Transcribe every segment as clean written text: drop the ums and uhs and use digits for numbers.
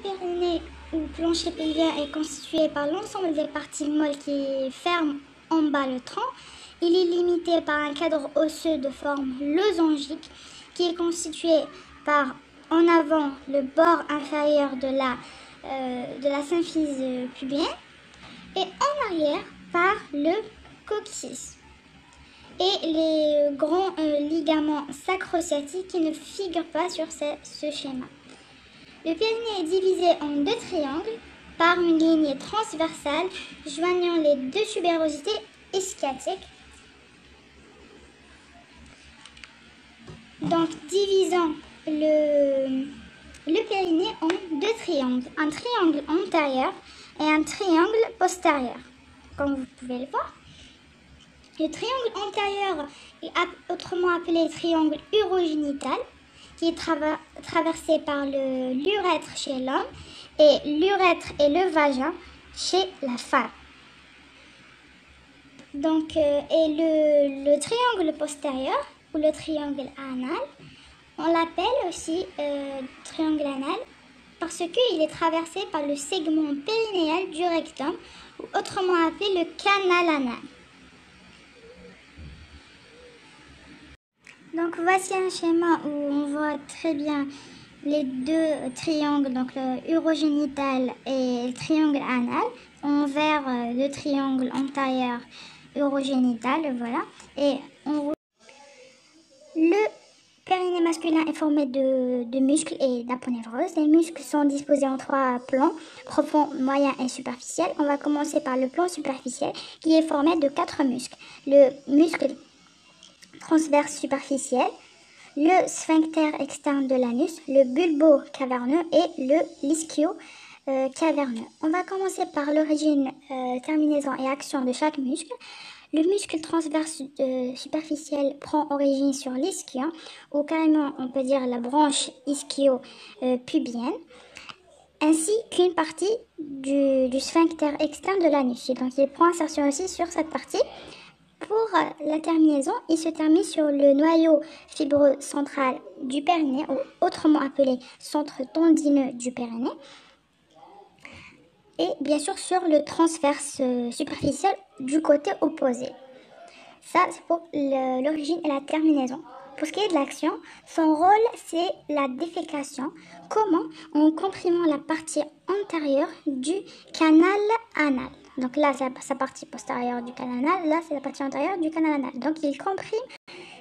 périnée ou plancher pelvien est constitué par l'ensemble des parties molles qui ferment en bas le tronc. Il est limité par un cadre osseux de forme losangique qui est constitué par en avant le bord inférieur de la symphyse pubienne et en arrière par le coccyx et les grands ligaments sacrosciatiques qui ne figurent pas sur ce schéma. Le périnée est divisé en deux triangles par une ligne transversale joignant les deux tubérosités ischiatiques. Donc, divisant le périnée en deux triangles, un triangle antérieur et un triangle postérieur, comme vous pouvez le voir. Le triangle antérieur est autrement appelé triangle urogénital, qui est traversé par l'urètre chez l'homme et l'urètre et le vagin chez la femme. Donc, et le triangle postérieur ou le triangle anal, on l'appelle aussi triangle anal parce qu'il est traversé par le segment périnéal du rectum ou autrement appelé le canal anal. Donc voici un schéma où on voit très bien les deux triangles, donc le urogénital et le triangle anal, envers le triangle antérieur urogénital, voilà. Et le périnée masculin est formé de muscles et d'aponévrose. Les muscles sont disposés en trois plans, profond, moyen et superficiel. On va commencer par le plan superficiel qui est formé de 4 muscles. Le muscle transverse superficiel, le sphincter externe de l'anus, le bulbo caverneux et le l'ischio caverneux. On va commencer par l'origine, terminaison et action de chaque muscle. Le muscle transverse superficiel prend origine sur l'ischio, ou carrément on peut dire la branche ischio-pubienne, ainsi qu'une partie du sphincter externe de l'anus. Donc il prend insertion aussi sur cette partie. Pour la terminaison, il se termine sur le noyau fibreux central du périnée, ou autrement appelé centre tendineux du périnée, et bien sûr sur le transverse superficiel du côté opposé. Ça, c'est pour l'origine et la terminaison. Pour ce qui est de l'action, son rôle, c'est la défécation. Comment? En comprimant la partie antérieure du canal anal. Donc là, c'est sa partie postérieure du canal anal. Là, c'est la partie antérieure du canal anal. Donc, il comprime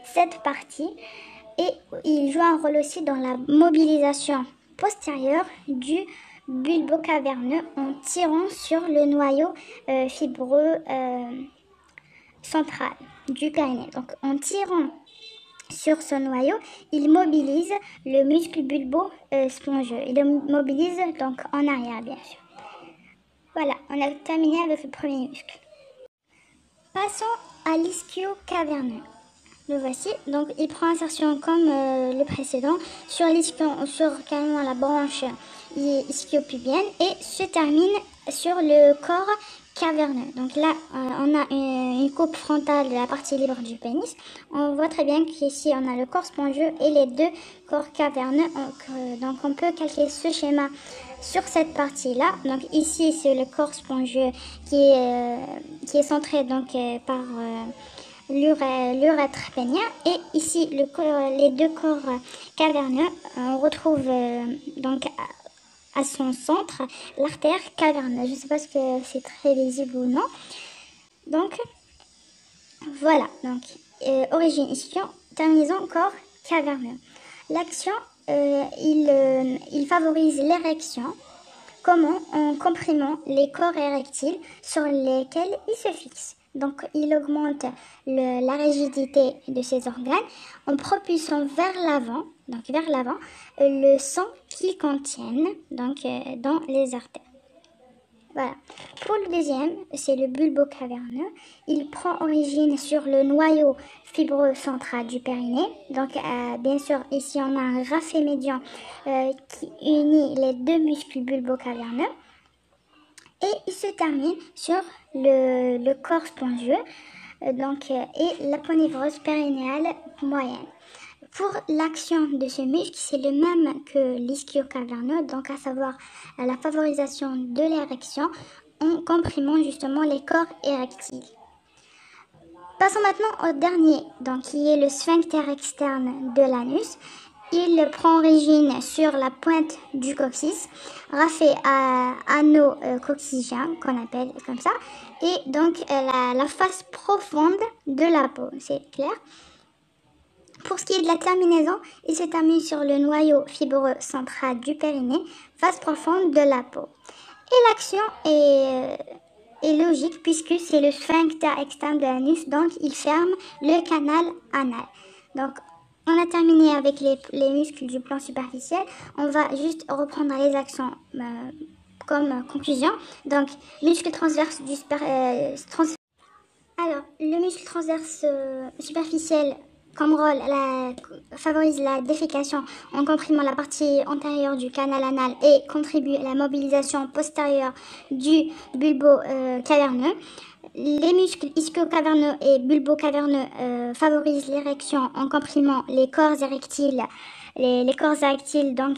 cette partie et il joue un rôle aussi dans la mobilisation postérieure du bulbo caverneux en tirant sur le noyau fibreux central du périnée. Donc, en tirant sur ce noyau, il mobilise le muscle bulbo-spongieux. Il le mobilise donc en arrière, bien sûr. Voilà, on a terminé avec le premier muscle. Passons à l'ischio caverneux. Le voici. Donc, il prend insertion comme le précédent sur l'ischio, sur carrément la branche ischio-pubienne et se termine sur le corps caverneux. Donc là, on a une coupe frontale de la partie libre du pénis. On voit très bien qu'ici, on a le corps spongieux et les deux corps caverneux. Donc on peut calquer ce schéma sur cette partie-là. Donc ici, c'est le corps spongieux qui est centré donc par l'urètre pénien. Et ici, les deux corps caverneux, on retrouve donc à son centre l'artère caverneuse. Je ne sais pas si c'est très visible ou non. Donc voilà, donc origine ischio, terminaison corps caverneux. L'action, il favorise l'érection. Comment? En comprimant les corps érectiles sur lesquels il se fixe. Donc, il augmente la rigidité de ces organes en propulsant vers l'avant, le sang qu'ils contiennent, donc dans les artères. Voilà. Pour le deuxième, c'est le bulbo caverneux. Il prend origine sur le noyau fibreux central du périnée. Donc, bien sûr, ici, on a un raphet médian qui unit les deux muscles bulbo-caverneux. Et il se termine sur le corps spongieux et l'aponévrose périnéale moyenne. Pour l'action de ce muscle, c'est le même que l'ischio-caverneux, donc à savoir la favorisation de l'érection en comprimant justement les corps érectiles. Passons maintenant au dernier, donc qui est le sphincter externe de l'anus. Il prend origine sur la pointe du coccyx, raffé à anneau coccygien, qu'on appelle comme ça, et donc la face profonde de la peau, c'est clair. Pour ce qui est de la terminaison, il se termine sur le noyau fibreux central du périnée, face profonde de la peau. Et l'action est logique puisque c'est le sphincter externe de l'anus, donc il ferme le canal anal. Donc on a terminé avec les muscles du plan superficiel. On va juste reprendre les actions comme conclusion. Donc muscle transverse du Alors le muscle transverse superficiel comme rôle favorise la défécation en comprimant la partie antérieure du canal anal et contribue à la mobilisation postérieure du bulbo-caverneux. Les muscles ischio-caverneux et bulbo-caverneux favorisent l'érection en comprimant les corps érectiles, donc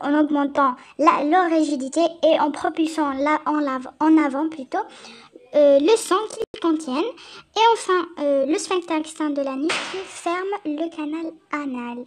en augmentant leur rigidité et en propulsant en avant plutôt le sang qu'ils contiennent. Et enfin, le sphincter externe de l'anus qui ferme le canal anal.